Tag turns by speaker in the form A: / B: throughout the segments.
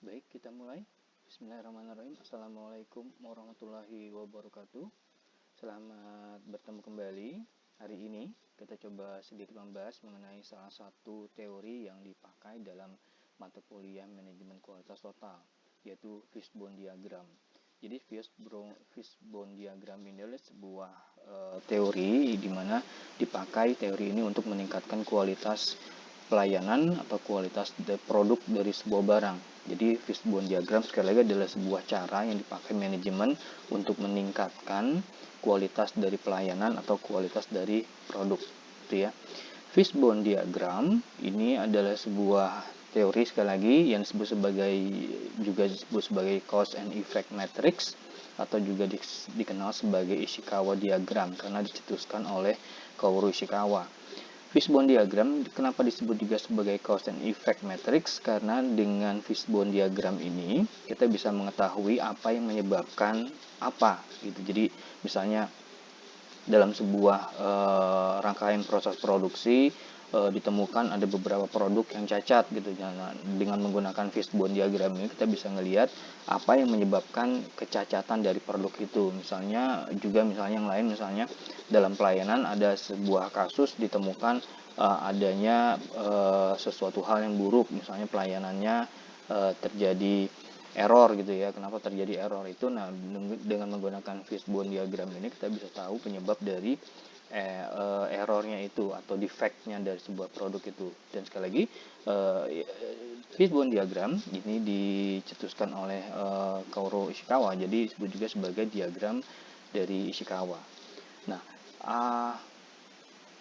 A: Baik, kita mulai. Bismillahirrahmanirrahim. Assalamualaikum warahmatullahi wabarakatuh. Selamat bertemu kembali. Hari ini kita coba sedikit membahas mengenai salah satu teori yang dipakai dalam mata kuliah manajemen kualitas total, yaitu fishbone diagram. Jadi fishbone diagram ini adalah sebuah teori di mana dipakai teori ini untuk meningkatkan kualitas pelayanan atau kualitas produk dari sebuah barang. Jadi fishbone diagram sekali lagi adalah sebuah cara yang dipakai manajemen untuk meningkatkan kualitas dari pelayanan atau kualitas dari produk, gitu ya. Fishbone diagram ini adalah sebuah teori sekali lagi yang disebut sebagai cause and effect matrix atau juga dikenal sebagai Ishikawa diagram karena dicetuskan oleh Kaoru Ishikawa. Fishbone diagram kenapa disebut juga sebagai cause and effect matrix? Karena dengan fishbone diagram ini kita bisa mengetahui apa yang menyebabkan apa gitu. Jadi misalnya dalam sebuah rangkaian proses produksi ditemukan ada beberapa produk yang cacat gitu. Nah, dengan menggunakan fishbone diagram ini kita bisa ngelihat apa yang menyebabkan kecacatan dari produk itu. Misalnya yang lain misalnya dalam pelayanan ada sebuah kasus ditemukan adanya sesuatu hal yang buruk, misalnya pelayanannya terjadi error gitu ya. Kenapa terjadi error itu? Nah, dengan menggunakan fishbone diagram ini kita bisa tahu penyebab dari errornya itu atau defectnya dari sebuah produk itu. Dan sekali lagi fishbone diagram ini dicetuskan oleh Kaoru Ishikawa, jadi disebut juga sebagai diagram dari Ishikawa. Nah,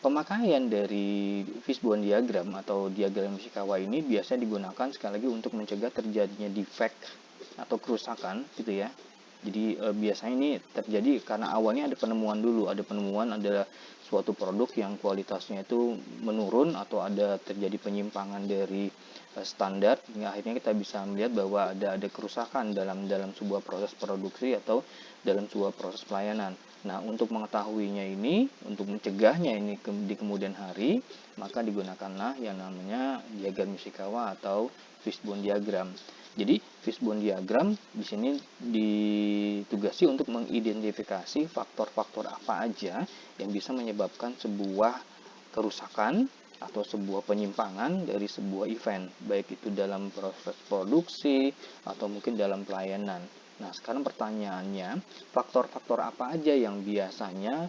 A: pemakaian dari fishbone diagram atau diagram Ishikawa ini biasa digunakan sekali lagi untuk mencegah terjadinya defect atau kerusakan gitu ya. Jadi biasanya ini terjadi karena awalnya ada penemuan dulu, adalah suatu produk yang kualitasnya itu menurun atau ada terjadi penyimpangan dari standar, hingga akhirnya kita bisa melihat bahwa ada kerusakan dalam sebuah proses produksi atau dalam sebuah proses pelayanan. Nah, untuk mengetahuinya ini, untuk mencegahnya ini di kemudian hari, maka digunakanlah yang namanya diagram Ishikawa atau fishbone diagram. Jadi fishbone diagram di sini ditugasi untuk mengidentifikasi faktor-faktor apa aja yang bisa menyebabkan sebuah kerusakan atau sebuah penyimpangan dari sebuah event, baik itu dalam proses produksi atau mungkin dalam pelayanan. Nah, sekarang pertanyaannya, faktor-faktor apa aja yang biasanya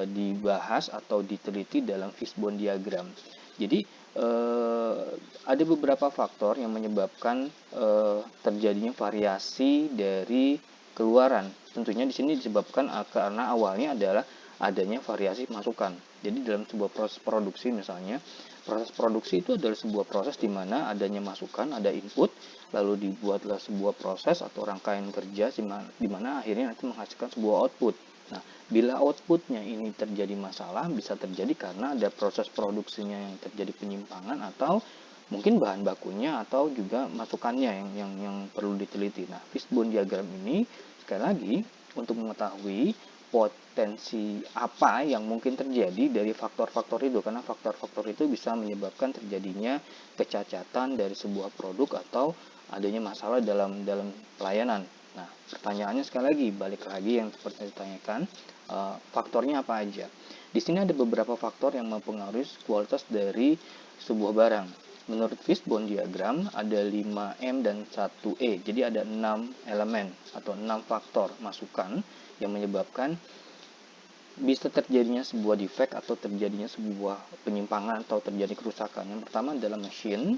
A: dibahas atau diteliti dalam fishbone diagram? Jadi ada beberapa faktor yang menyebabkan terjadinya variasi dari keluaran. Tentunya di sini disebabkan karena awalnya adalah adanya variasi masukan. Jadi dalam sebuah proses produksi misalnya, proses produksi itu adalah sebuah proses di mana adanya masukan, ada input, lalu dibuatlah sebuah proses atau rangkaian kerja di mana akhirnya nanti menghasilkan sebuah output. Nah, bila outputnya ini terjadi masalah, bisa terjadi karena ada proses produksinya yang terjadi penyimpangan atau mungkin bahan bakunya atau juga masukannya yang perlu diteliti. Nah, fishbone diagram ini sekali lagi untuk mengetahui potensi apa yang mungkin terjadi dari faktor-faktor itu, karena faktor-faktor itu bisa menyebabkan terjadinya kecacatan dari sebuah produk atau adanya masalah dalam pelayanan. Nah, pertanyaannya sekali lagi, balik lagi yang seperti ditanyakan, faktornya apa aja? Di sini ada beberapa faktor yang mempengaruhi kualitas dari sebuah barang. Menurut fishbone diagram ada 5M dan 1E. Jadi ada 6 elemen atau 6 faktor masukan yang menyebabkan bisa terjadinya sebuah defect atau terjadinya sebuah penyimpangan atau terjadi kerusakan. Yang pertama adalah mesin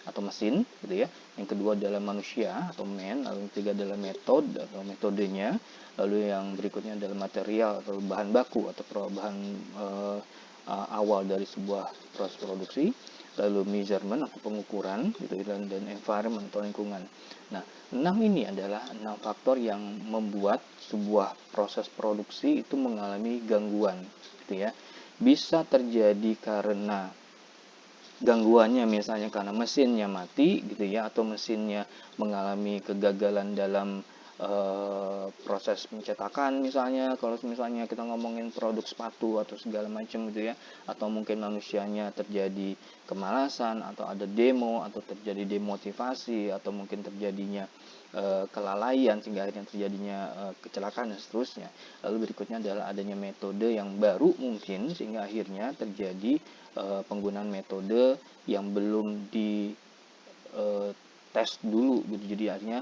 A: atau mesin gitu ya. Yang kedua adalah manusia atau man, lalu yang ketiga adalah metode atau metodenya, lalu yang berikutnya adalah material atau bahan baku atau bahan awal dari sebuah proses produksi, lalu measurement atau pengukuran gitu, dan environment atau lingkungan. Nah, 6 ini adalah 6 faktor yang membuat sebuah proses produksi itu mengalami gangguan gitu ya. Bisa terjadi karena gangguannya misalnya karena mesinnya mati gitu ya, atau mesinnya mengalami kegagalan dalam proses pencetakan misalnya, kalau misalnya kita ngomongin produk sepatu atau segala macam gitu ya, atau mungkin manusianya terjadi kemalasan atau ada demo atau terjadi demotivasi atau mungkin terjadinya kelalaian sehingga akhirnya terjadinya kecelakaan dan seterusnya. Lalu berikutnya adalah adanya metode yang baru mungkin sehingga akhirnya terjadi penggunaan metode yang belum di tes dulu gitu. Jadi akhirnya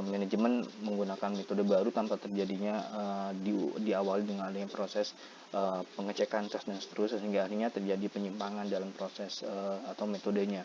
A: manajemen menggunakan metode baru tanpa terjadinya diawali dengan adanya proses pengecekan tes dan seterusnya sehingga akhirnya terjadi penyimpangan dalam proses atau metodenya.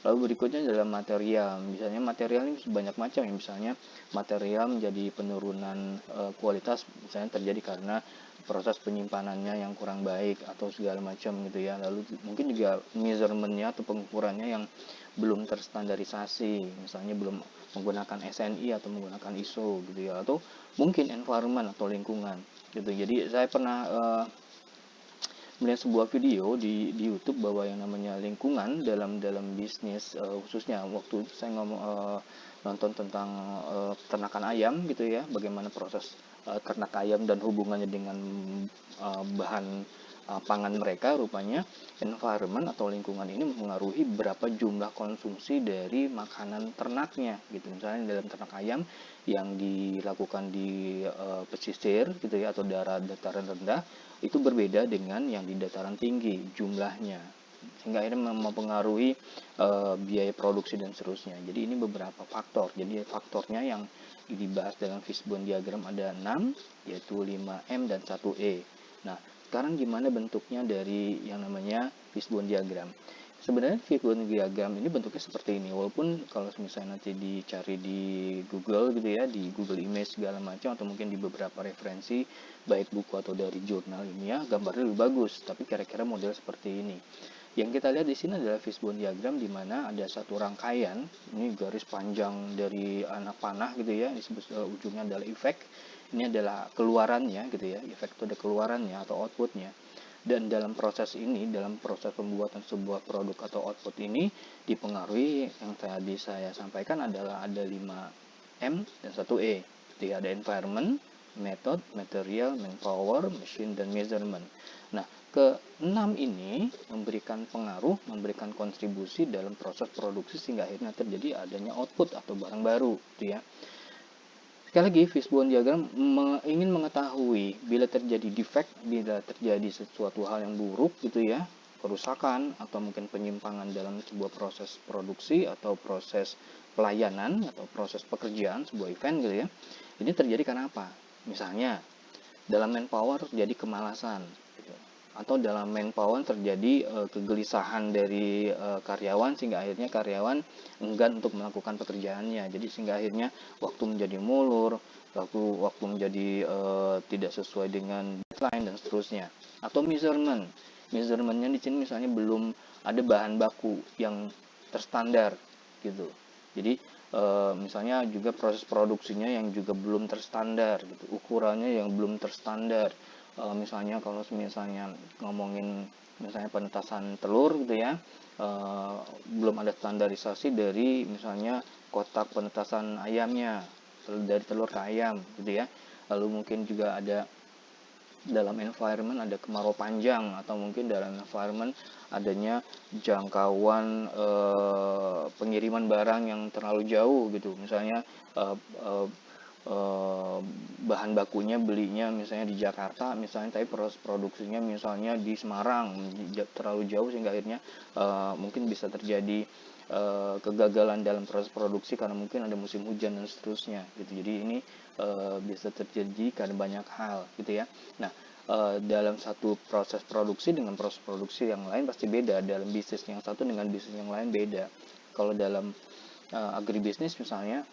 A: Lalu berikutnya adalah material. Misalnya material ini banyak macam ya. Misalnya material menjadi penurunan kualitas misalnya terjadi karena proses penyimpanannya yang kurang baik atau segala macam gitu ya. Lalu mungkin juga measurementnya atau pengukurannya yang belum terstandarisasi, misalnya belum menggunakan SNI atau menggunakan ISO gitu ya, atau mungkin environment atau lingkungan gitu. Jadi saya pernah melihat sebuah video di YouTube bahwa yang namanya lingkungan dalam bisnis, khususnya waktu itu saya nonton tentang ternakan ayam gitu ya, bagaimana proses ternak ayam dan hubungannya dengan bahan pangan mereka. Rupanya environment atau lingkungan ini mempengaruhi berapa jumlah konsumsi dari makanan ternaknya gitu. Misalnya dalam ternak ayam yang dilakukan di pesisir gitu ya, atau dataran rendah, itu berbeda dengan yang di dataran tinggi jumlahnya, sehingga akhirnya mempengaruhi biaya produksi dan seterusnya. Jadi ini beberapa faktor. Jadi faktornya yang dibahas dalam fishbone diagram ada 6, yaitu 5M dan 1E. Nah, sekarang gimana bentuknya dari yang namanya fishbone diagram? Sebenarnya fishbone diagram ini bentuknya seperti ini, walaupun kalau misalnya nanti dicari di Google gitu ya, di Google Image segala macam, atau mungkin di beberapa referensi baik buku atau dari jurnal ilmiah, gambarnya lebih bagus, tapi kira-kira model seperti ini. Yang kita lihat di sini adalah fishbone diagram, di mana ada satu rangkaian, ini garis panjang dari anak panah gitu ya, disebut ujungnya adalah efek. Ini adalah keluarannya gitu ya, efek itu ada keluarannya atau outputnya. Dan dalam proses ini, dalam proses pembuatan sebuah produk atau output ini dipengaruhi, yang tadi saya sampaikan adalah ada 5M dan 1E. Jadi ada environment, method, material, manpower, machine, dan measurement. Nah, ke-6 ini memberikan pengaruh, memberikan kontribusi dalam proses produksi sehingga akhirnya terjadi adanya output atau barang baru gitu ya. Sekali lagi, fishbone diagram ingin mengetahui bila terjadi defect, bila terjadi sesuatu hal yang buruk gitu ya, kerusakan atau mungkin penyimpangan dalam sebuah proses produksi atau proses pelayanan atau proses pekerjaan, sebuah event gitu ya. Ini terjadi karena apa? Misalnya dalam manpower terjadi kemalasan gitu. Atau dalam manpower terjadi kegelisahan dari karyawan sehingga akhirnya karyawan enggan untuk melakukan pekerjaannya. Jadi sehingga akhirnya waktu menjadi molor, waktu menjadi tidak sesuai dengan deadline dan seterusnya. Atau measurementnya di sini misalnya belum ada bahan baku yang terstandar gitu. Jadi misalnya juga proses produksinya yang juga belum terstandar gitu, ukurannya yang belum terstandar. Misalnya kalau misalnya ngomongin misalnya penetasan telur gitu ya, belum ada standarisasi dari misalnya kotak penetasan ayamnya, dari telur ke ayam gitu ya. Lalu mungkin juga ada dalam environment ada kemarau panjang, atau mungkin dalam environment adanya jangkauan pengiriman barang yang terlalu jauh gitu. Misalnya bahan bakunya belinya misalnya di Jakarta misalnya, tapi proses produksinya misalnya di Semarang, terlalu jauh sehingga akhirnya mungkin bisa terjadi kegagalan dalam proses produksi karena mungkin ada musim hujan dan seterusnya gitu. Jadi ini bisa terjadi karena banyak hal gitu ya. Nah, dalam satu proses produksi dengan proses produksi yang lain pasti beda, dalam bisnis yang satu dengan bisnis yang lain beda. Kalau dalam agribisnis misalnya,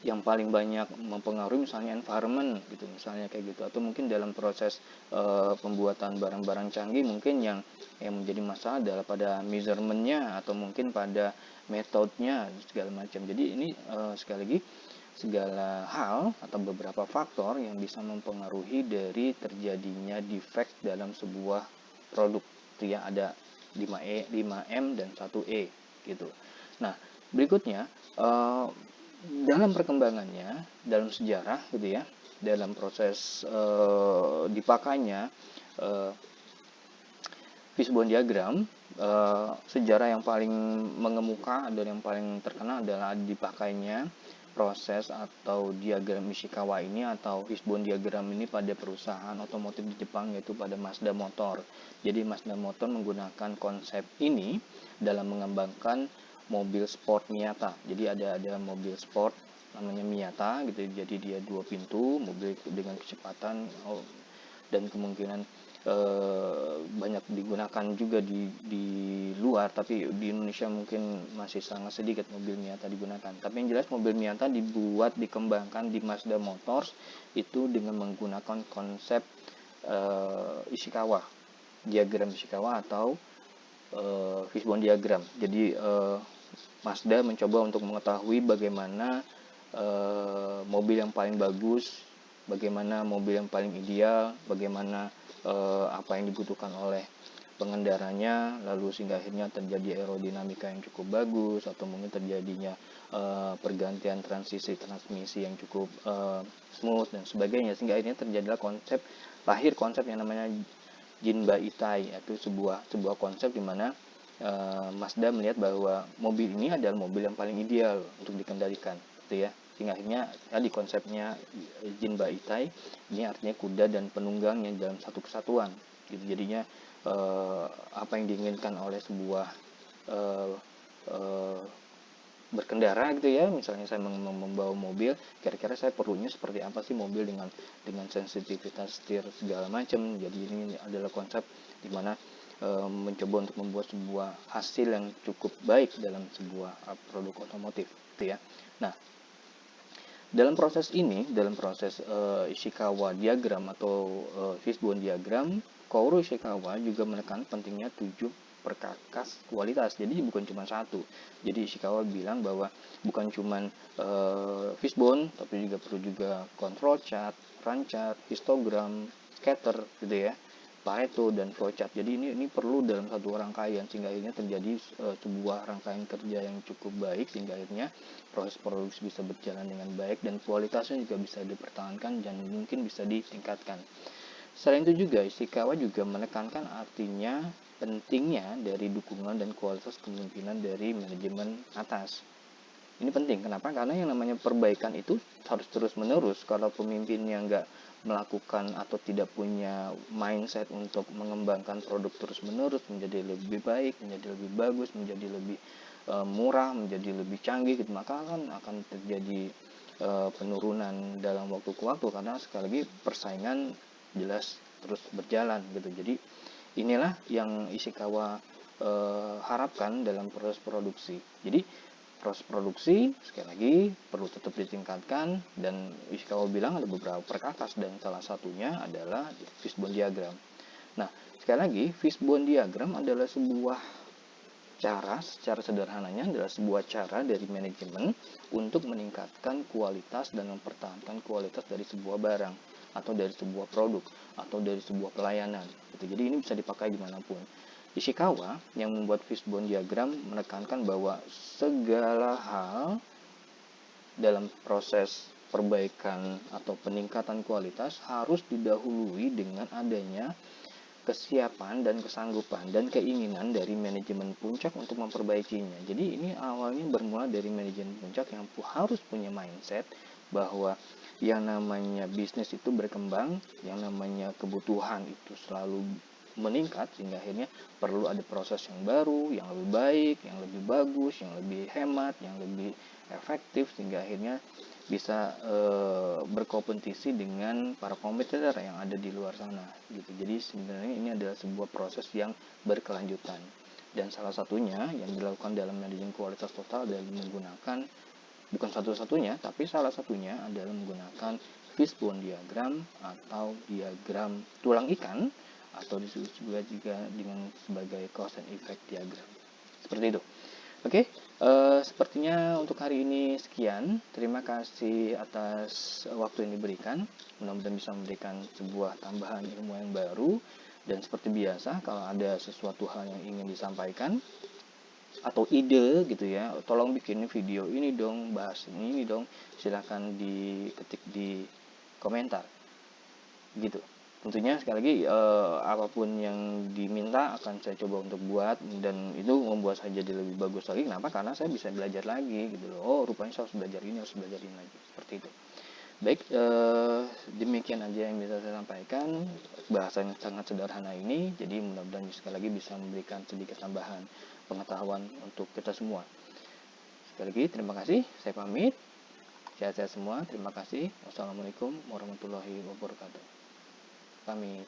A: yang paling banyak mempengaruhi misalnya environment gitu, misalnya kayak gitu. Atau mungkin dalam proses pembuatan barang-barang canggih mungkin yang menjadi masalah adalah pada measurementnya atau mungkin pada metodenya segala macam. Jadi ini sekali lagi, segala hal atau beberapa faktor yang bisa mempengaruhi dari terjadinya defect dalam sebuah produk itu ya. Ada 5M dan 1E gitu. Nah, berikutnya dalam perkembangannya, dalam sejarah gitu ya, dalam proses dipakainya fishbone diagram, sejarah yang paling mengemuka dan yang paling terkenal adalah dipakainya proses atau diagram Ishikawa ini atau fishbone diagram ini pada perusahaan otomotif di Jepang, yaitu pada Mazda Motor. Jadi Mazda Motor menggunakan konsep ini dalam mengembangkan mobil sport Miata. Jadi ada mobil sport namanya Miata gitu. Jadi dia 2 pintu, mobil dengan kecepatan dan kemungkinan banyak digunakan juga di luar, tapi di Indonesia mungkin masih sangat sedikit mobil Miata digunakan. Tapi yang jelas mobil Miata dikembangkan di Mazda Motors itu dengan menggunakan konsep Ishikawa, diagram Ishikawa atau fishbone diagram. Jadi Mazda mencoba untuk mengetahui bagaimana mobil yang paling bagus, bagaimana mobil yang paling ideal, bagaimana apa yang dibutuhkan oleh pengendaranya, lalu sehingga akhirnya terjadi aerodinamika yang cukup bagus, atau mungkin terjadinya pergantian transmisi yang cukup smooth dan sebagainya, sehingga akhirnya terjadilah lahir konsep yang namanya Jinba Itai, yaitu sebuah konsep di mana Mazda melihat bahwa mobil ini adalah mobil yang paling ideal untuk dikendalikan, gitu ya. Sehingga akhirnya tadi konsepnya Jinba Itai ini artinya kuda dan penunggangnya dalam satu kesatuan gitu. Jadinya apa yang diinginkan oleh sebuah berkendara gitu ya, misalnya saya membawa mobil, kira-kira saya perlunya seperti apa sih mobil dengan sensitivitas setir segala macam. Jadi ini adalah konsep di mana mencoba untuk membuat sebuah hasil yang cukup baik dalam sebuah produk otomotif gitu ya. Nah, dalam proses Ishikawa diagram atau fishbone diagram, Kaoru Ishikawa juga menekan pentingnya 7 perkakas kualitas. Jadi bukan cuma satu. Jadi Ishikawa bilang bahwa bukan cuma fishbone, tapi juga perlu juga control chart, run chart, histogram, scatter gitu ya, Pareto dan flowchart. Jadi ini perlu dalam satu rangkaian sehingga akhirnya terjadi sebuah rangkaian kerja yang cukup baik, sehingga akhirnya proses produksi bisa berjalan dengan baik dan kualitasnya juga bisa dipertahankan dan mungkin bisa ditingkatkan. Selain itu juga Ishikawa juga menekankan artinya pentingnya dari dukungan dan kualitas kepemimpinan dari manajemen atas. Ini penting, kenapa? Karena yang namanya perbaikan itu harus terus-menerus. Kalau pemimpinnya nggak melakukan atau tidak punya mindset untuk mengembangkan produk terus-menerus menjadi lebih baik, menjadi lebih bagus, menjadi lebih murah, menjadi lebih canggih, gitu, maka akan terjadi penurunan dalam waktu ke waktu, karena sekali lagi persaingan jelas terus berjalan gitu. Jadi inilah yang Ishikawa harapkan dalam proses produksi. Jadi proses produksi sekali lagi perlu tetap ditingkatkan, dan Ishikawa bilang ada beberapa perkakas dan salah satunya adalah fishbone diagram. Nah, sekali lagi fishbone diagram adalah sebuah cara, secara sederhananya adalah sebuah cara dari manajemen untuk meningkatkan kualitas dan mempertahankan kualitas dari sebuah barang atau dari sebuah produk atau dari sebuah pelayanan gitu. Jadi ini bisa dipakai dimanapun. Ishikawa yang membuat fishbone diagram menekankan bahwa segala hal dalam proses perbaikan atau peningkatan kualitas harus didahului dengan adanya kesiapan dan kesanggupan dan keinginan dari manajemen puncak untuk memperbaikinya. Jadi ini awalnya bermula dari manajemen puncak yang harus punya mindset bahwa yang namanya bisnis itu berkembang, yang namanya kebutuhan itu selalu meningkat, sehingga akhirnya perlu ada proses yang baru, yang lebih baik, yang lebih bagus, yang lebih hemat, yang lebih efektif, sehingga akhirnya bisa berkompetisi dengan para kompetitor yang ada di luar sana gitu. Jadi sebenarnya ini adalah sebuah proses yang berkelanjutan, dan salah satunya yang dilakukan dalam manajemen kualitas total adalah menggunakan, bukan satu-satunya, tapi salah satunya adalah menggunakan fishbone diagram atau diagram tulang ikan, atau disebut juga dengan sebagai cause and effect diagram. Seperti itu. Oke, sepertinya untuk hari ini sekian. Terima kasih atas waktu yang diberikan. Mudah-mudahan bisa memberikan sebuah tambahan ilmu yang baru. Dan seperti biasa, kalau ada sesuatu hal yang ingin disampaikan atau ide gitu ya, tolong bikin video ini dong, bahas ini dong, silahkan diketik di komentar gitu. Tentunya sekali lagi apapun yang diminta akan saya coba untuk buat, dan itu membuat saya jadi lebih bagus lagi. Kenapa? Karena saya bisa belajar lagi gitu loh. Oh, rupanya saya harus belajar ini, harus belajar ini lagi, seperti itu. Baik, demikian aja yang bisa saya sampaikan. Bahasanya sangat sederhana ini, jadi mudah-mudahan sekali lagi bisa memberikan sedikit tambahan pengetahuan untuk kita semua. Sekali lagi terima kasih, saya pamit. Sehat-sehat semua, terima kasih. Wassalamualaikum warahmatullahi wabarakatuh. Pamit.